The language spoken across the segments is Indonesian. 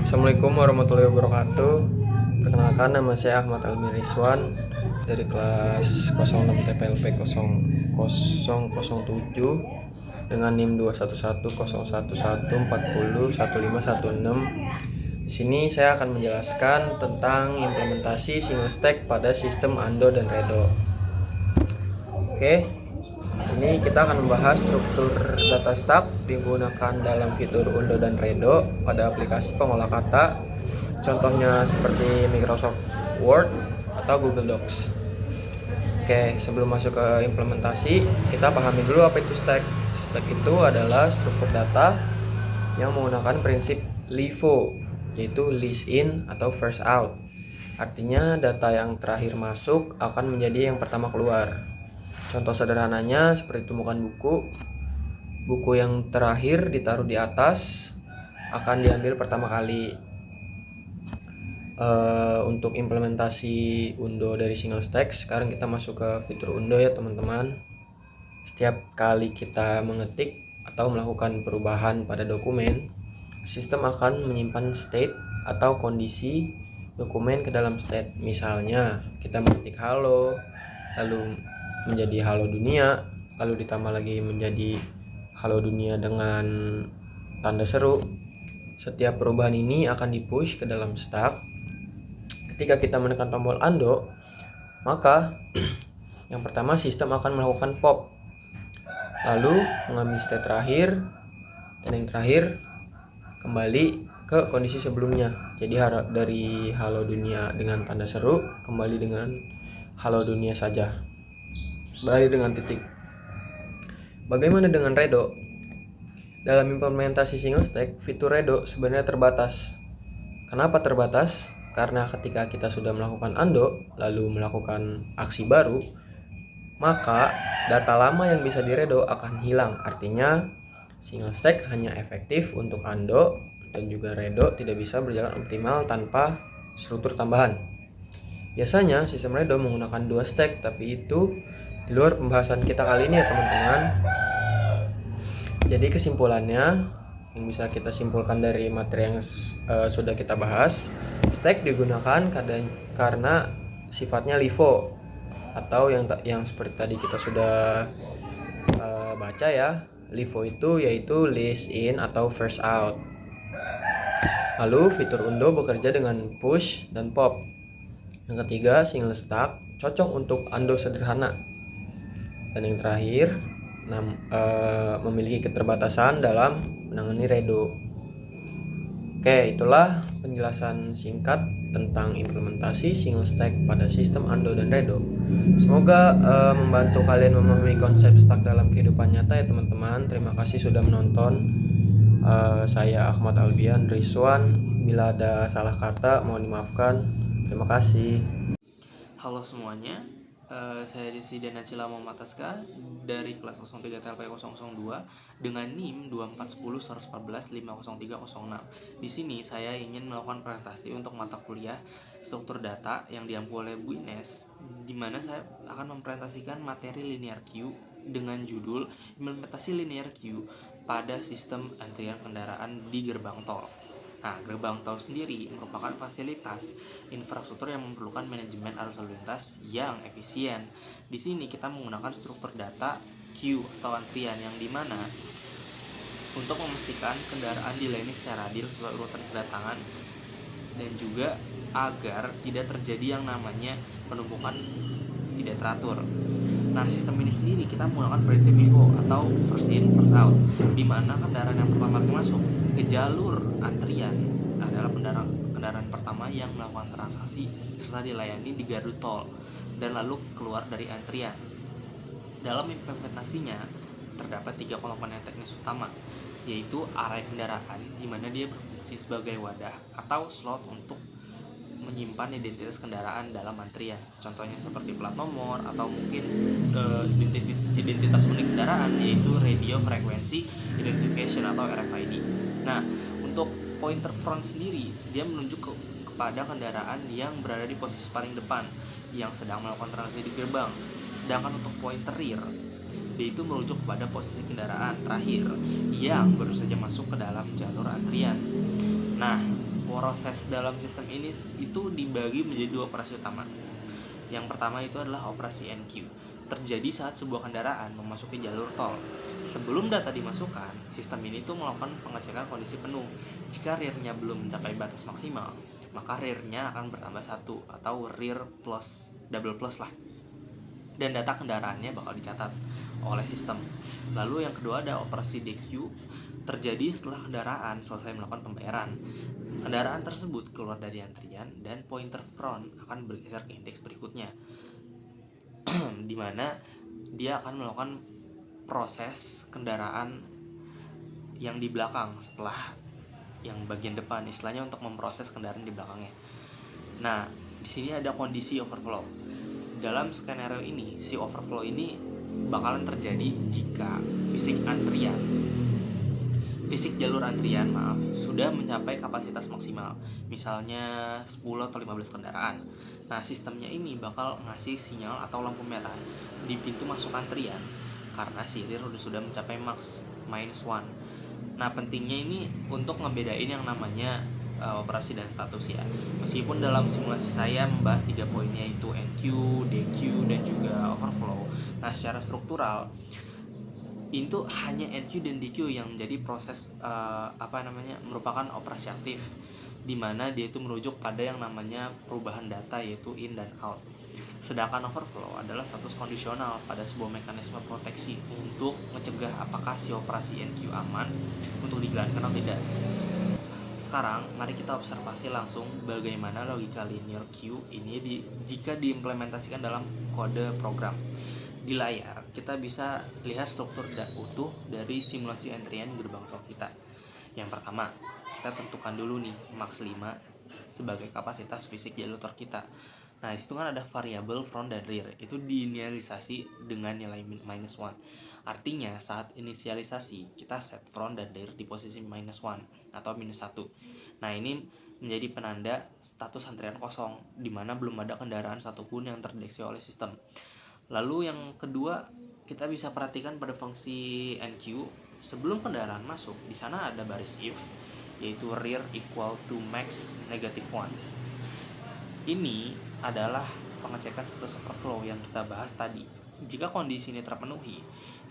Assalamualaikum warahmatullahi wabarakatuh. Perkenalkan, nama saya Ahmad Almi Rizwan dari kelas 06 TPLP 0007 dengan NIM 2110111401516. Di sini saya akan menjelaskan tentang implementasi single stack pada sistem Ando dan Redo. Oke. Di sini kita akan membahas struktur data stack digunakan dalam fitur Undo dan Redo pada aplikasi pengolah kata. Contohnya seperti Microsoft Word atau Google Docs. Oke, sebelum masuk ke implementasi, kita pahami dulu apa itu stack. Stack itu adalah struktur data yang menggunakan prinsip LIFO, yaitu least in atau first out. Artinya data yang terakhir masuk akan menjadi yang pertama keluar. Contoh sederhananya seperti tumpukan buku yang terakhir ditaruh di atas akan diambil pertama kali. Untuk implementasi Undo dari single stack, sekarang kita masuk ke fitur Undo ya teman-teman. Setiap kali kita mengetik atau melakukan perubahan pada dokumen, sistem akan menyimpan state atau kondisi dokumen ke dalam state. Misalnya kita mengetik halo, lalu menjadi halo dunia, lalu ditambah lagi menjadi halo dunia dengan tanda seru. Setiap perubahan ini akan dipush ke dalam stack. Ketika kita menekan tombol Undo, maka yang pertama sistem akan melakukan pop, lalu mengambil state terakhir, dan yang terakhir kembali ke kondisi sebelumnya. Jadi dari halo dunia dengan tanda seru kembali dengan halo dunia saja, berakhir dengan titik. Bagaimana dengan Redo? Dalam implementasi single stack, fitur Redo sebenarnya terbatas. Kenapa terbatas? Karena ketika kita sudah melakukan Undo lalu melakukan aksi baru, maka data lama yang bisa di-redo akan hilang. Artinya single stack hanya efektif untuk Undo dan juga Redo tidak bisa berjalan optimal tanpa struktur tambahan. Biasanya sistem Redo menggunakan 2 stack, tapi itu di luar pembahasan kita kali ini ya teman-teman. Jadi kesimpulannya yang bisa kita simpulkan dari materi yang sudah kita bahas, stack digunakan karena sifatnya LIFO atau yang seperti tadi kita sudah baca ya. LIFO itu yaitu least in atau first out. Lalu fitur Undo bekerja dengan push dan pop. Yang ketiga, single stack cocok untuk Undo sederhana. Dan yang terakhir, memiliki keterbatasan dalam menangani Redo. Oke, itulah penjelasan singkat tentang implementasi single stack pada sistem Undo dan Redo. Semoga membantu kalian memahami konsep stack dalam kehidupan nyata ya teman-teman. Terima kasih sudah menonton. Saya Ahmad Albian Rizwan. Bila ada salah kata mohon dimaafkan. Terima kasih. Halo semuanya, saya Desidana Cilamo Mataska dari kelas 03 TLP 002 dengan NIM 2410114150306. Di sini saya ingin melakukan presentasi untuk mata kuliah struktur data yang diampu oleh Bu Ines, di mana saya akan mempresentasikan materi linear queue dengan judul implementasi linear queue pada sistem antrian kendaraan di gerbang tol. Nah, gerbang tol sendiri merupakan fasilitas infrastruktur yang memerlukan manajemen arus lalu lintas yang efisien. Di sini kita menggunakan struktur data queue atau antrian yang dimana untuk memastikan kendaraan dilayani secara adil sesuai urutan kedatangan dan juga agar tidak terjadi yang namanya penumpukan tidak teratur. Nah, sistem ini sendiri kita menggunakan prinsip FIFO atau first in first out, di mana kendaraan yang pertama kali masuk ke jalur antrian adalah kendaraan pertama yang melakukan transaksi serta dilayani di gardu tol dan lalu keluar dari antrian. Dalam implementasinya terdapat 3 komponen teknis utama, yaitu area kendaraan, di mana dia berfungsi sebagai wadah atau slot untuk menyimpan identitas kendaraan dalam antrian. Contohnya seperti plat nomor atau mungkin identitas unik kendaraan, yaitu radio frequency identification atau RFID. Nah, untuk pointer front sendiri dia menunjuk kepada kendaraan yang berada di posisi paling depan yang sedang melakukan transaksi di gerbang. Sedangkan untuk pointer rear dia itu merujuk kepada posisi kendaraan terakhir yang baru saja masuk ke dalam jalur antrian. Nah, proses dalam sistem ini itu dibagi menjadi dua operasi utama. Yang pertama itu adalah operasi NQ, terjadi saat sebuah kendaraan memasuki jalur tol. Sebelum data dimasukkan, sistem ini tuh melakukan pengecekan kondisi penuh. Jika rear-nya belum mencapai batas maksimal, maka rear-nya akan bertambah 1 atau rear plus, double plus lah. Dan data kendaraannya bakal dicatat oleh sistem. Lalu yang kedua ada operasi DQ, terjadi setelah kendaraan selesai melakukan pembayaran. Kendaraan tersebut keluar dari antrian dan pointer front akan bergeser ke indeks berikutnya, di mana dia akan melakukan proses kendaraan yang di belakang setelah yang bagian depan, istilahnya untuk memproses kendaraan di belakangnya. Nah, di sini ada kondisi overflow. Dalam skenario ini, si overflow ini bakalan terjadi jika fisik jalur antrian sudah mencapai kapasitas maksimal, misalnya 10 atau 15 kendaraan. Nah, sistemnya ini bakal ngasih sinyal atau lampu merah di pintu masuk antrian karena si rear sudah mencapai max -1. Nah, pentingnya ini untuk ngebedain yang namanya operasi dan status ya. Meskipun dalam simulasi saya membahas 3 poinnya, yaitu NQ, DQ, dan juga overflow. Nah, secara struktural itu hanya NQ dan DQ yang menjadi proses merupakan operasi aktif, di mana dia itu merujuk pada yang namanya perubahan data, yaitu in dan out. Sedangkan overflow adalah status kondisional pada sebuah mekanisme proteksi untuk mencegah apakah si operasi NQ aman untuk dijalankan atau tidak. Sekarang mari kita observasi langsung bagaimana logika linear Q ini jika diimplementasikan dalam kode program. Di layar kita bisa lihat struktur utuh dari simulasi antrian gerbang tol kita. Yang pertama, kita tentukan dulu nih max 5 sebagai kapasitas fisik jalur tol kita. Nah, disitu kan ada variabel front dan rear, itu diinisialisasi dengan nilai -1. Artinya saat inisialisasi kita set front dan rear di posisi -1 atau -1. Nah, ini menjadi penanda status antrian kosong, di mana belum ada kendaraan satupun yang terdeteksi oleh sistem. Lalu yang kedua, kita bisa perhatikan pada fungsi NQ. Sebelum kendaraan masuk, di sana ada baris if, yaitu rear equal to max -1. Ini adalah pengecekan status overflow yang kita bahas tadi. Jika kondisi ini terpenuhi,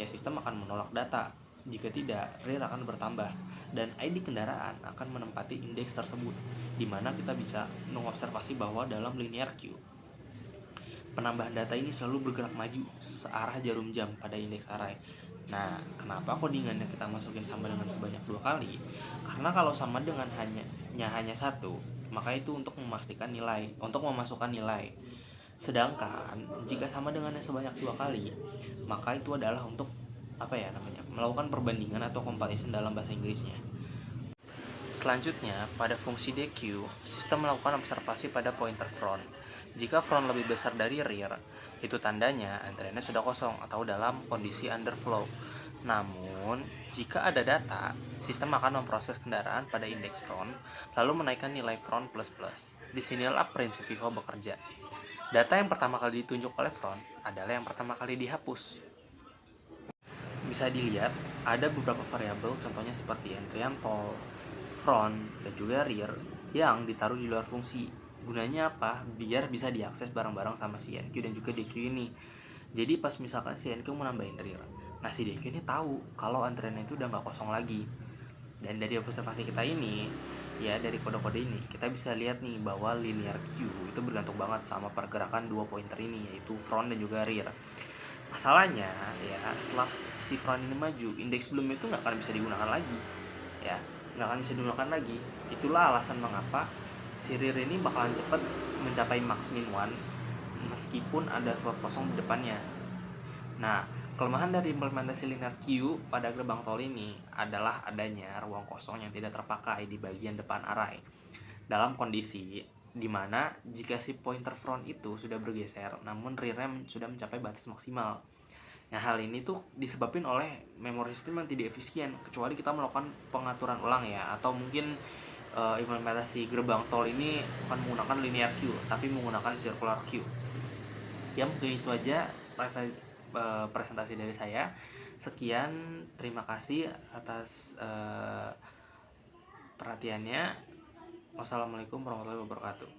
ya sistem akan menolak data. Jika tidak, rear akan bertambah dan ID kendaraan akan menempati indeks tersebut, di mana kita bisa mengobservasi bahwa dalam linear queue, penambahan data ini selalu bergerak maju searah jarum jam pada indeks array. Nah, kenapa codingannya kita masukin sama dengan sebanyak 2 kali? Karena kalau sama dengan hanya 1, maka itu untuk memastikan nilai, untuk memasukkan nilai. Sedangkan jika sama dengannya sebanyak 2 kali, maka itu adalah untuk melakukan perbandingan atau comparison dalam bahasa Inggrisnya. Selanjutnya, pada fungsi DQ, sistem melakukan observasi pada pointer front. Jika front lebih besar dari rear, itu tandanya antriannya sudah kosong atau dalam kondisi underflow. Namun, jika ada data, sistem akan memproses kendaraan pada indeks front, lalu menaikkan nilai front plus plus. Disinilah prinsip FIFO bekerja. Data yang pertama kali ditunjuk oleh front adalah yang pertama kali dihapus. Bisa dilihat, ada beberapa variabel, contohnya seperti antrian tol, front, dan juga rear yang ditaruh di luar fungsi. Gunanya apa? Biar bisa diakses bareng-bareng sama si NQ dan juga DQ ini. Jadi pas misalkan si NQ mau nambahin rear, nah si DQ ini tahu kalau antriannya itu udah nggak kosong lagi. Dan dari observasi kita ini, ya dari kode-kode ini, kita bisa lihat nih bahwa linear Q itu bergantung banget sama pergerakan dua pointer ini, yaitu front dan juga rear. Masalahnya ya setelah si front ini maju, indeks sebelumnya itu nggak akan bisa digunakan lagi, ya nggak akan bisa digunakan lagi. Itulah alasan mengapa si rear ini bakalan cepat mencapai max -1 meskipun ada slot kosong di depannya. Nah, kelemahan dari implementasi linear Q pada gerbang tol ini adalah adanya ruang kosong yang tidak terpakai di bagian depan array. Dalam kondisi di mana jika si pointer front itu sudah bergeser, namun rear-nya sudah mencapai batas maksimal. Nah, hal ini tuh disebabkan oleh memori sistem yang tidak efisien, kecuali kita melakukan pengaturan ulang ya, atau mungkin implementasi gerbang tol ini bukan menggunakan linear Q, tapi menggunakan circular Q. Ya mungkin itu aja presentasi dari saya. Sekian, terima kasih atas perhatiannya. Wassalamualaikum warahmatullahi wabarakatuh.